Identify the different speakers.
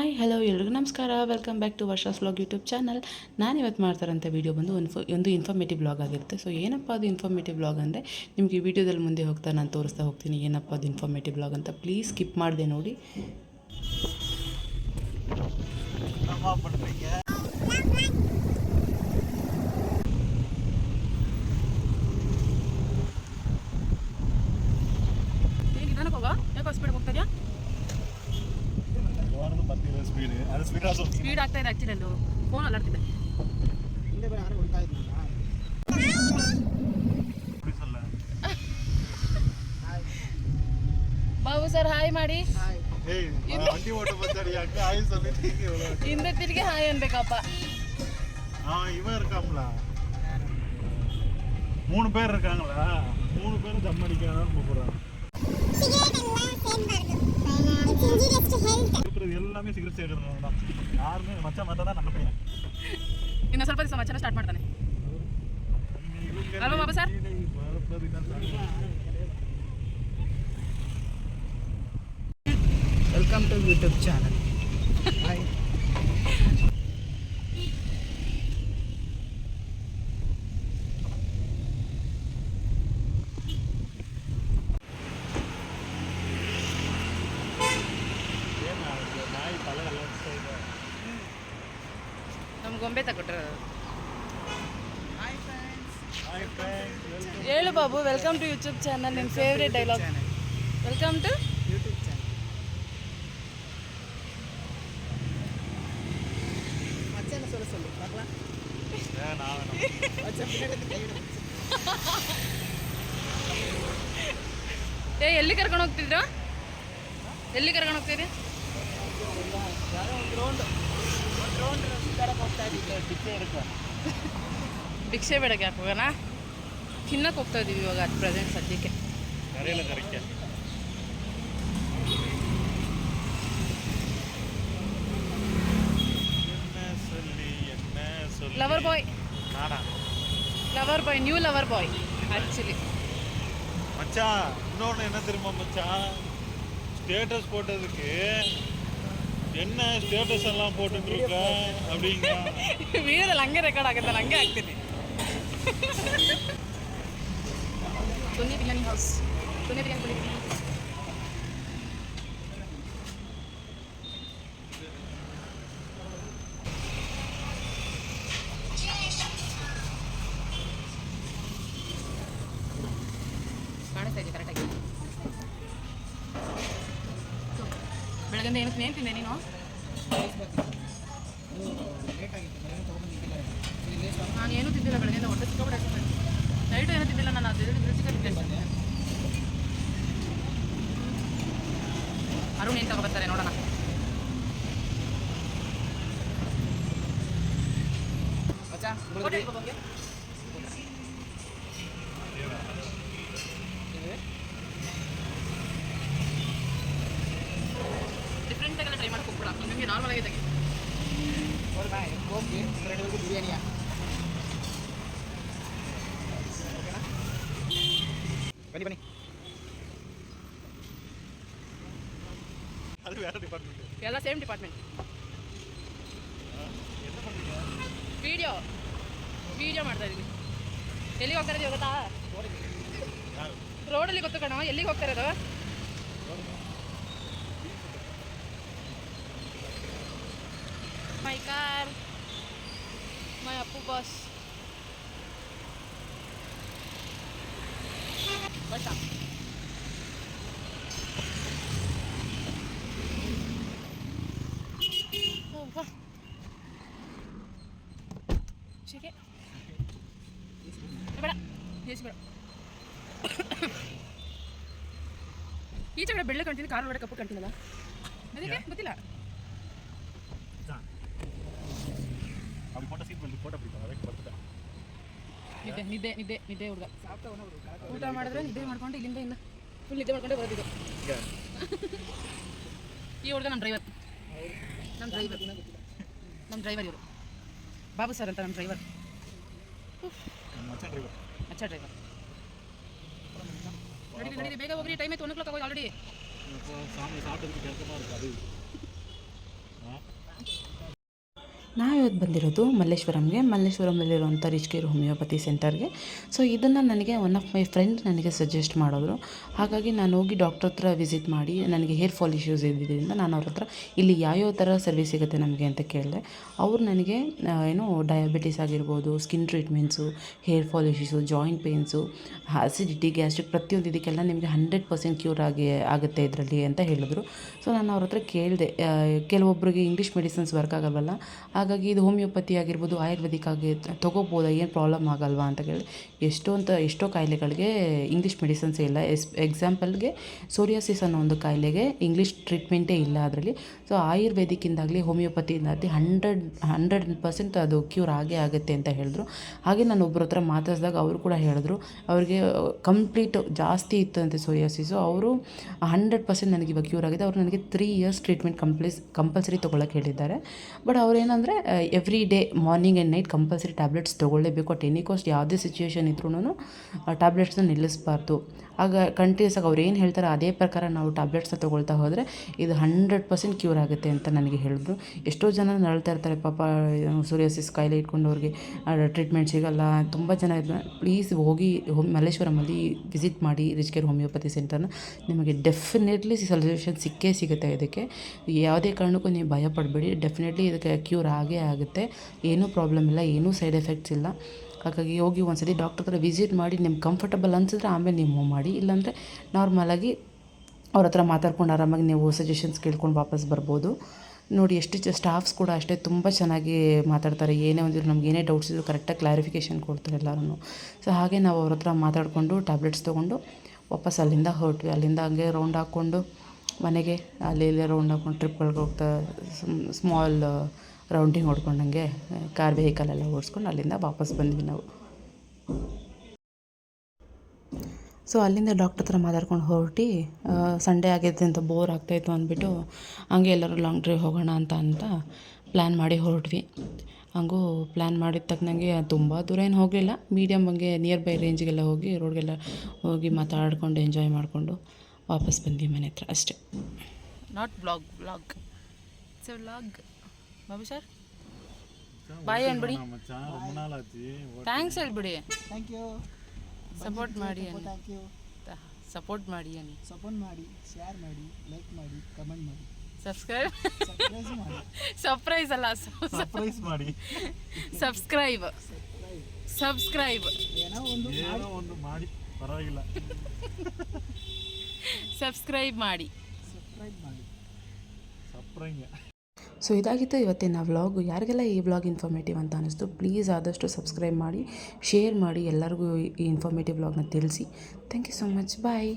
Speaker 1: Hi hello ಎಲ್ರಿಗೂ ನಮಸ್ಕಾರ. Welcome back to Varsha's vlog YouTube channel. ನಾನು ಇವತ್ತು ಮಾಡ್ತಾರಂಥ ವೀಡಿಯೋ ಬಂದು ಒಂದು ಇನ್ಫಾರ್ಮೇಟಿವ್ ವ್ಲಾಗ್ ಆಗಿರುತ್ತೆ. ಸೊ ಏನಪ್ಪ ಅದು ಇನ್ಫಾರ್ಮೇಟಿವ್ ವ್ಲಾಗ್ ಅಂದರೆ ನಿಮಗೆ ಈ ವಿಡಿಯೋದಲ್ಲಿ ಮುಂದೆ ಹೋಗ್ತಾ ನಾನು ತೋರಿಸ್ತಾ ಹೋಗ್ತೀನಿ ಏನಪ್ಪ ಅದು ಇನ್ಫಾರ್ಮೇಟಿವ್ ವ್ಲಾಗ್ ಅಂತ. ಪ್ಲೀಸ್ ಸ್ಕಿಪ್ ಮಾಡಿದೆ ನೋಡಿ.
Speaker 2: ಸ್ಪೀಡ್ ಆಗ್ತಾ ಇದೆ ಆಕ್ಚುಲಿ ಅದು ಫೋನ್ ಅಲ್ಲಾಡ್ತಿದೆ. ಬಾಬು ಸರ್ ಹಾಯ್ ಮಾಡಿ. ಹಿಂದೆ ತಿರುಗಿ ಹಾಯ್ ಅನ್ಬೇಕಪ್ಪ.
Speaker 3: இவன் இருக்காங்களா 3 பேர் இருக்காங்களா 3 பேரும் தம் அடிக்காதான் கூப்பிடுறாங்க. எல்லாமே ಸಿಗರೇಟ್ ಸೇರಿರೋಣ ಯಾರನೇ ಮಚ್ಚ ಮಾತಾಡ ನನ್ನ ಪೈನ
Speaker 2: ಇನ್ನು ಸ್ವಲ್ಪ ದಿವಸ ಮಚ್ಚನ ಸ್ಟಾರ್ಟ್ ಮಾಡ್ತಾನೆ ಅಲ್ವಾ Baba sir?
Speaker 1: Welcome to YouTube channel. Hi.
Speaker 2: ನಮ್ಮ ಗೊಂಬೆ ತಗೊಟ್ರು. ಹೇಳು Babu. Welcome to YouTube channel. ನಿಮ್ಮ favourite dialogue. Welcome to
Speaker 1: YouTube channel. ಮಚ್ಚನ ಸೊಲು ಮಕ್ಕಳ
Speaker 2: ಎಲ್ಲಿ ಕರ್ಕೊಂಡು ಹೋಗ್ತಿದ್ರು? ಎಲ್ಲಿ ಕರ್ಕೊಂಡು ಹೋಗ್ತೀರಿ? ಭಿಕ್ಷೆ ಬೇಡಕ್ಕೆ ಯಾಕೆ ಹೋಗೋಣ? ತಿನ್ನಕ್ಕೆ ಹೋಗ್ತಾ ಇದೀವಿ ಇವಾಗ ಅದು ಪ್ರೆಸೆಂಟ್ ಸದ್ಯಕ್ಕೆ. Lover boy. Lover boy, new lover boy actually.
Speaker 3: மச்சான் இன்னொன்று என்ன தெரியுமா மச்சான், ஸ்டேட்டஸ் போட்டதுக்கு என்ன ಸ್ಟೇಟಸ್ ಎಲ್ಲ போட்டுட்டு இருக்க அப்படிங்க.
Speaker 2: ವೀಡಿಯೋದಲ್ಲಿ ಹಂಗೆ ರೆಕಾರ್ಡ್ ಆಗುತ್ತೆ, ಹಂಗೆ ಆಗ್ತೀನಿ. ಸೋನಿಯಾ ಬಿರಿಯಾನಿ ಹೌಸ್. ಸೋನಿಯಾ ಬಿರಿಯಾನಿ ಕಾಣಿಸ್ತಾ ಇದೆ ಕರೆಕ್ಟಾಗಿ. ಬೆಳಗ್ಗೆ ಏನು ತಿಂದೆ ನೀನು? ನಾನು ಏನೂ ತಿಂದಿಲ್ಲ ಬೆಳಗ್ಗೆಯಿಂದ. ಹೊಟ್ಟೆ ಸಿಕ್ಕಾಬಿಟ್ಟು ನೈಟು ಏನೂ ತಿಂದಿಲ್ಲ ನಾನು. ಅದು ಚಿಕನ್ ಅರುಣ್ ಏನು ತಗೊಬರ್ತಾರೆ ನೋಡೋಣ. ಡಿಫ್ರೆಂಟ್ ಆಗೆಲ್ಲ ಟ್ರೈ ಮಾಡಕ್ಕೆ ಹೋಗ್ಬಿಡ. ನಿಮಗೆ ನಾರ್ಮಲ್ ಆಗಿ ತೆಗಿ.
Speaker 1: ಬಿರಿಯಾನಿಯಾ ಬನ್ನಿ ಬನ್ನಿ.
Speaker 3: அது வேற டிபார்ட்மெண்ட்.
Speaker 2: ಎಲ್ಲ ಸೇಮ್ ಡಿಪಾರ್ಟ್ಮೆಂಟ್. ವಿಡಿಯೋ ಮಾಡ್ತಾ ಇದ್ದೀವಿ. ಎಲ್ಲಿಗೆ ಹೋಗ್ತಾ ಇದ್ದೀವಿ ಗೊತ್ತಾ? ರೋಡಲ್ಲಿ ಗೊತ್ತು ಕಣೋ. ಎಲ್ಲಿಗೆ ಹೋಗ್ತಾ ಇರೋದು? My car, my Appu boss. Bus stop. ಶೇಕೆ ಬೇಡ, ಬೇಡ. ಈಚೆ ಕಡೆ ಬೆಳ್ಳೆ ಕಾಣ್ತೀನಿ, ಕಾರ್ ಒಳಗಡೆ ಕಪ್ಪು ಕಾಣ್ತೀನಲ್ಲ, ಅದಕ್ಕೆ ಗೊತ್ತಿಲ್ಲ. ನಿದ್ದೆ ಹುಡುಗ. ಊಟ ಮಾಡಿದ್ರೆ ನಿದ್ದೆ ಮಾಡ್ಕೊಂಡು ಇಲ್ಲಿಂದ ಫುಲ್ ನಿದ್ದೆ ಮಾಡ್ಕೊಂಡೆ ಬರೋದಿದ್ದು. ಈ ಹುಡುಗ ನಮ್ಮ ಡ್ರೈವರ್ ಇವರು. ಬಾಬು ಸರ್ ಅಂತ ನಮ್ಮ ಡ್ರೈವರ್. ಮಚ್ಚ ಡ್ರೈವರ್. ನಡೀರಿ ಬೇಗ ಹೋಗ್ರಿ, ಟೈಮ್ ಆಯ್ತು. 1 o'clock ಆಗೋದು ಆಲ್ರೆಡಿ.
Speaker 3: சாமி சாப்பிட்டதுக்கு கேட்கமா இருக்கு அது.
Speaker 1: ನಾವಿವತ್ತು ಬಂದಿರೋದು ಮಲ್ಲೇಶ್ವರಮಲ್ಲಿರುವಂಥ ರಿಚ್ ಕೇರ್ ಹೋಮಿಯೋಪತಿ ಸೆಂಟರ್ಗೆ. ಸೊ ಇದನ್ನು ನನಗೆ ಒನ್ ಆಫ್ ಮೈ ಫ್ರೆಂಡ್ ನನಗೆ ಸಜೆಸ್ಟ್ ಮಾಡಿದ್ರು. ಹಾಗಾಗಿ ನಾನು ಹೋಗಿ ಡಾಕ್ಟ್ರ್ ಹತ್ರ ವಿಸಿಟ್ ಮಾಡಿ ನನಗೆ ಹೇರ್ ಫಾಲ್ ಇಶ್ಯೂಸ್ ಇದ್ದಿದ್ದರಿಂದ ನಾನು ಅವ್ರ ಹತ್ರ ಇಲ್ಲಿ ಯಾವ್ಯಾವ ಥರ ಸರ್ವಿಸ್ ಸಿಗುತ್ತೆ ನಮಗೆ ಅಂತ ಕೇಳಿದೆ. ಅವ್ರು ನನಗೆ ಡಯಾಬಿಟಿಸ್ ಆಗಿರ್ಬೋದು, skin treatments, hair fall issues, joint pains, acidity, gastric ಪ್ರತಿಯೊಂದು ಇದಕ್ಕೆಲ್ಲ ನಿಮಗೆ 100% ಕ್ಯೂರ್ ಆಗುತ್ತೆ ಇದರಲ್ಲಿ ಅಂತ ಹೇಳಿದ್ರು. ಸೊ ನಾನು ಅವ್ರ ಹತ್ರ ಕೇಳಿದೆ, ಕೆಲವೊಬ್ಬರಿಗೆ ಇಂಗ್ಲೀಷ್ ಮೆಡಿಸಿನ್ಸ್ ವರ್ಕ್ ಆಗಲ್ವಲ್ಲ, ಹಾಗಾಗಿ ಇದು ಹೋಮಿಯೋಪತಿ ಆಗಿರ್ಬೋದು, ಆಯುರ್ವೇದಿಕ್ ಆಗಿ ತೊಗೋಬೋದಾ, ಏನು ಪ್ರಾಬ್ಲಮ್ ಆಗಲ್ವಾ ಅಂತ ಕೇಳಿ. ಎಷ್ಟೋ ಕಾಯಿಲೆಗಳಿಗೆ ಇಂಗ್ಲೀಷ್ ಮೆಡಿಸಿನ್ಸೇ ಇಲ್ಲ. ಎಕ್ಸಾಂಪಲ್ಗೆ ಸೋರಿಯಾಸಿಸ್ ಅನ್ನೋ ಒಂದು ಕಾಯಿಲೆಗೆ ಇಂಗ್ಲೀಷ್ ಟ್ರೀಟ್ಮೆಂಟೇ ಇಲ್ಲ ಅದರಲ್ಲಿ. ಸೊ ಆಯುರ್ವೇದಿಕ್ಕಿಂದಾಗಲಿ ಹೋಮಿಯೋಪತಿಯಿಂದಾಗಲಿ 100% ಅದು ಕ್ಯೂರ್ ಆಗೇ ಆಗುತ್ತೆ ಅಂತ ಹೇಳಿದ್ರು. ಹಾಗೆ ನಾನು ಒಬ್ಬರ ಹತ್ರ ಮಾತಾಡಿಸಿದಾಗ ಅವರು ಕೂಡ ಹೇಳಿದ್ರು ಅವ್ರಿಗೆ ಕಂಪ್ಲೀಟ್ ಜಾಸ್ತಿ ಇತ್ತು ಅಂತೆ ಸೋರಿಯಾಸಿಸು. ಅವರು 100% ನನಗೆ ಇವಾಗ ಕ್ಯೂರ್ ಆಗಿದೆ. ಅವರು ನನಗೆ 3 ಇಯರ್ಸ್ ಟ್ರೀಟ್ಮೆಂಟ್ ಕಂಪಲ್ಸರಿ ತೊಗೊಳಕ್ಕೆ ಹೇಳಿದ್ದಾರೆ. ಬಟ್ ಅವ್ರೇನಂದರೆ every day morning and night compulsory tablets ತೊಗೊಳ್ಳೇಬೇಕು. ಅಟ್ ಎನಿ ಕಾಸ್ಟ್ ಯಾವುದೇ ಸಿಚುವೇಷನ್ ಇದ್ರೂ ಟ್ಯಾಬ್ಲೆಟ್ಸ್ನ ನಿಲ್ಲಿಸಬಾರ್ದು. ಆಗ ಕಂಟಿನ್ಯೂಸ್ ಆಗಿ ಅವ್ರು ಏನು ಹೇಳ್ತಾರೆ ಅದೇ ಪ್ರಕಾರ ನಾವು ಟ್ಯಾಬ್ಲೆಟ್ಸ್ನ ತೊಗೊಳ್ತಾ ಹೋದರೆ ಇದು 100% ಕ್ಯೂರ್ ಆಗುತ್ತೆ ಅಂತ ನನಗೆ ಹೇಳಿದ್ರು. ಎಷ್ಟೋ ಜನ ನರಳ್ತಾ ಇರ್ತಾರೆ ಪಾಪ, ಸೋರಿಯಾಸಿಸ್ ಕಾಯಿಲೆ ಇಟ್ಕೊಂಡವ್ರಿಗೆ ಟ್ರೀಟ್ಮೆಂಟ್ ಸಿಗಲ್ಲ. ತುಂಬ ಜನ ಇದ್ದಾರೆ. ಪ್ಲೀಸ್ ಹೋಗಿ ಮಲ್ಲೇಶ್ವರಮಲ್ಲಿ ವಿಸಿಟ್ ಮಾಡಿ ರಿಚ್ ಕೇರ್ ಹೋಮಿಯೋಪತಿ ಸೆಂಟರ್ನ. ನಿಮಗೆ ಡೆಫಿನೆಟ್ಲಿ ಸೊಲ್ಯೂಷನ್ ಸಿಗುತ್ತೆ. ಇದಕ್ಕೆ ಯಾವುದೇ ಕಾರಣಕ್ಕೂ ನೀವು ಭಯ ಪಡಬೇಡಿ. ಡೆಫಿನೆಟ್ಲಿ ಇದಕ್ಕೆ ಕ್ಯೂರ್ ಆಗೇ ಆಗುತ್ತೆ. ಏನೂ ಪ್ರಾಬ್ಲಮ್ ಇಲ್ಲ, ಏನೂ ಸೈಡ್ ಎಫೆಕ್ಟ್ಸ್ ಇಲ್ಲ. ಹಾಗಾಗಿ ಹೋಗಿ ಒಂದ್ಸತಿ ಡಾಕ್ಟರ್ ಹತ್ರ ವಿಸಿಟ್ ಮಾಡಿ ನಿಮ್ಗೆ ಕಂಫರ್ಟಬಲ್ ಅನಿಸಿದ್ರೆ ಆಮೇಲೆ ನೀವು ಮೂವ್ ಮಾಡಿ. ಇಲ್ಲಾಂದರೆ ನಾರ್ಮಲಾಗಿ ಅವ್ರ ಹತ್ರ ಮಾತಾಡ್ಕೊಂಡು ಆರಾಮಾಗಿ ನೀವು ಸಜೆಷನ್ಸ್ ಕೇಳ್ಕೊಂಡು ವಾಪಸ್ ಬರ್ಬೋದು. ನೋಡಿ, ಎಷ್ಟು ಸ್ಟಾಫ್ಸ್ ಕೂಡ ಅಷ್ಟೇ ತುಂಬ ಚೆನ್ನಾಗಿ ಮಾತಾಡ್ತಾರೆ. ಏನೇ ಒಂದಿದ್ರು ನಮ್ಗೆ ಏನೇ ಡೌಟ್ಸ್ ಇದ್ದರೂ ಕರೆಕ್ಟಾಗಿ ಕ್ಲಾರಿಫಿಕೇಷನ್ ಕೊಡ್ತಾರೆ ಎಲ್ಲರೂ. ಸೊ ಹಾಗೆ ನಾವು ಅವ್ರ ಹತ್ರ ಮಾತಾಡಿಕೊಂಡು ಟ್ಯಾಬ್ಲೆಟ್ಸ್ ತೊಗೊಂಡು ವಾಪಸ್ ಅಲ್ಲಿಂದ ಹೊರಟ್ವಿ. ಅಲ್ಲಿಂದ ಹಂಗೆ ರೌಂಡ್ ಹಾಕ್ಕೊಂಡು ಮನೆಗೆ ಅಲ್ಲಿ ರೌಂಡ್ ಹಾಕ್ಕೊಂಡು ಟ್ರಿಪ್ಗಳಿಗೆ ಹೋಗ್ತಾ ಸ್ಮಾಲ್ ರೌಂಡಿಂಗ್ ಹೊಡ್ಕೊಂಡಂಗೆ ಕಾರ್ ವೆಹಿಕಲೆಲ್ಲ ಓಡಿಸ್ಕೊಂಡು ಅಲ್ಲಿಂದ ವಾಪಸ್ ಬಂದ್ವಿ ನಾವು. ಸೊ ಅಲ್ಲಿಂದ ಡಾಕ್ಟ್ರ್ ಹತ್ರ ಮಾತಾಡ್ಕೊಂಡು ಹೊರಟು ಸಂಡೇ ಆಗೈತೆ ಅಂತ ಬೋರ್ ಆಗ್ತಾಯಿತ್ತು ಅಂದ್ಬಿಟ್ಟು ಹಂಗೆ ಎಲ್ಲರೂ ಲಾಂಗ್ ಡ್ರೈವ್ ಹೋಗೋಣ ಅಂತ ಪ್ಲ್ಯಾನ್ ಮಾಡಿ ಹೊರಟ್ವಿ. ಹಂಗೂ ಪ್ಲ್ಯಾನ್ ಮಾಡಿದ ತಕ್ಕನಂಗೆ ತುಂಬ ದೂರ ಏನು ಹೋಗಲಿಲ್ಲ, ಮೀಡಿಯಮ್ ಹಂಗೆ ನಿಯರ್ ಬೈ ರೇಂಜ್ಗೆಲ್ಲ ಹೋಗಿ ರೋಡ್ಗೆಲ್ಲ ಹೋಗಿ ಮಾತಾಡ್ಕೊಂಡು ಎಂಜಾಯ್ ಮಾಡಿಕೊಂಡು ವಾಪಸ್ ಬಂದ್ವಿ ಮನೆ ಹತ್ರ ಅಷ್ಟೇ. Not blog it's a vlog. Babu sir bye ಅಂದ್ಬಿಡಿ, ಥ್ಯಾಂಕ್ಸ್ ಹೇಳ್ಬಿಡಿ.
Speaker 4: Thank you.
Speaker 1: ಸಪೋರ್ಟ್ ಮಾಡಿ
Speaker 4: ಥ್ಯಾಂಕ್ ಯು.
Speaker 1: ಸಪೋರ್ಟ್ ಮಾಡಿ
Speaker 4: ಶೇರ್ ಮಾಡಿ, ಲೈಕ್ ಮಾಡಿ, ಕಮೆಂಟ್ ಮಾಡಿ,
Speaker 1: ಸಬ್ಸ್ಕ್ರೈಬ್
Speaker 4: ಮಾಡಿ.
Speaker 1: ಸರ್ಪ್ರೈಸ್ ಅಲ್ಲ,
Speaker 3: ಸರ್ಪ್ರೈಸ್ ಮಾಡಿ,
Speaker 1: ಸಬ್ಸ್ಕ್ರೈಬ್
Speaker 4: ಏನೋ ಒಂದು
Speaker 3: ಮಾಡಿ, ಪರವಾಗಿಲ್ಲ.
Speaker 1: ಸಬ್ಸ್ಕ್ರೈಬ್ ಮಾಡಿ.
Speaker 3: ಸಪ್ರೈಂಗ್.
Speaker 1: ಸೊ ಇದಾಗಿತ್ತು ಇವತ್ತಿನ ವ್ಲಾಗು. ಯಾರಿಗೆಲ್ಲ ಈ ವ್ಲಾಗ್ ಇನ್ಫಾರ್ಮೇಟಿವ್ ಅಂತ ಅನ್ನಿಸ್ತು ಪ್ಲೀಸ್ ಆದಷ್ಟು ಸಬ್ಸ್ಕ್ರೈಬ್ ಮಾಡಿ, ಶೇರ್ ಮಾಡಿ, ಎಲ್ಲರಿಗೂ ಈ ಇನ್ಫಾರ್ಮೇಟಿವ್ ವ್ಲಾಗ್ನ ತಿಳಿಸಿ. Thank you so much. Bye.